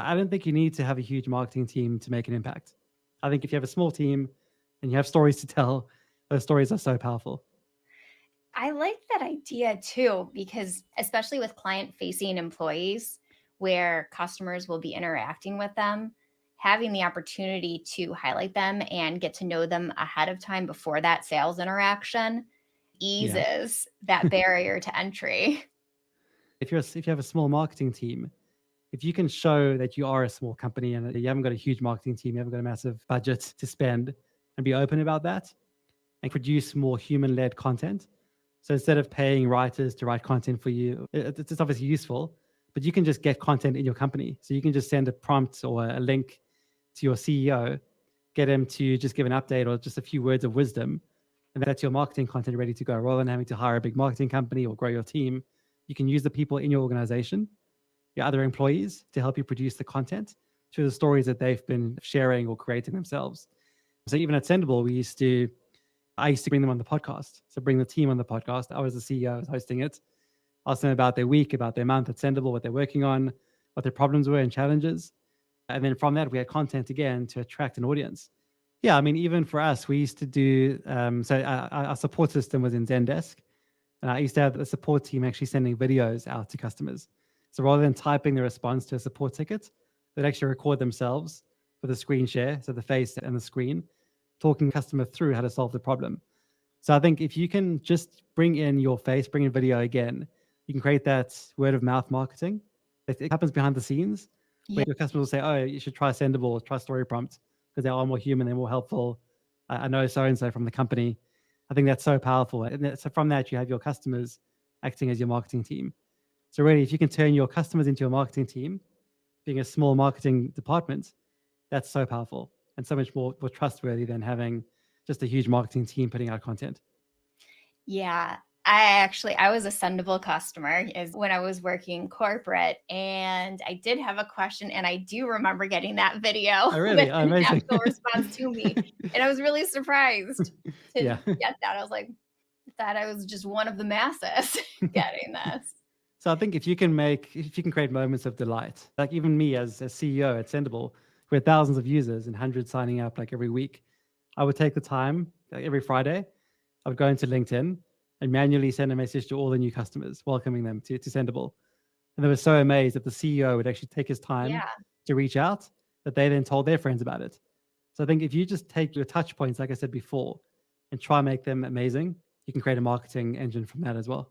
I don't think you need to have a huge marketing team to make an impact. I think if you have a small team and you have stories to tell, those stories are so powerful. I like that idea too, because especially with client facing employees where customers will be interacting with them, having the opportunity to highlight them and get to know them ahead of time before that sales interaction Yeah. eases that barrier to entry. If you have a small marketing team, if you can show that you are a small company and that you haven't got a huge marketing team, you haven't got a massive budget to spend, and be open about that and produce more human-led content. So instead of paying writers to write content for you, it's obviously useful, but you can just get content in your company. So you can just send a prompt or a link to your CEO, get him to just give an update or just a few words of wisdom, and that's your marketing content ready to go. Rather than having to hire a big marketing company or grow your team, you can use the people in your organization, your other employees, to help you produce the content through the stories that they've been sharing or creating themselves. So even at Sendable, I used to bring them on the podcast. So bring the team on the podcast. I was the CEO, I was hosting it. Ask them about their week, about their month at Sendable, what they're working on, what their problems were and challenges. And then from that, we had content again to attract an audience. Yeah, I mean, even for us, we used to do, our support system was in Zendesk. And I used to have the support team actually sending videos out to customers. So rather than typing the response to a support ticket, they'd actually record themselves with a screen share, so the face and the screen, talking the customer through how to solve the problem. So I think if you can just bring in your face, bring in video again, you can create that word of mouth marketing. It happens behind the scenes where Yeah. your customers will say, oh, you should try Sendable, try Story Prompt because they are more human, they're more helpful. I know so-and-so from the company. I think that's so powerful. And so from that, you have your customers acting as your marketing team. So really, if you can turn your customers into your marketing team, being a small marketing department, that's so powerful and so much more trustworthy than having just a huge marketing team putting out content. Yeah. I was a Sendable customer is when I was working corporate, and I did have a question, and I do remember getting that video Oh, with really? Oh, an amazing. actual response to me, and I was really surprised to Yeah. get that. I was like, "Thought I was just one of the masses getting this." So I think if you can create moments of delight, like even me as a CEO at Sendable, we had thousands of users and hundreds signing up like every week. I would take the time, like every Friday, I would go into LinkedIn and manually send a message to all the new customers, welcoming them to Sendable. And they were so amazed that the CEO would actually take his time Yeah. to reach out, that they then told their friends about it. So I think if you just take your touch points, like I said before, and try and make them amazing, you can create a marketing engine from that as well.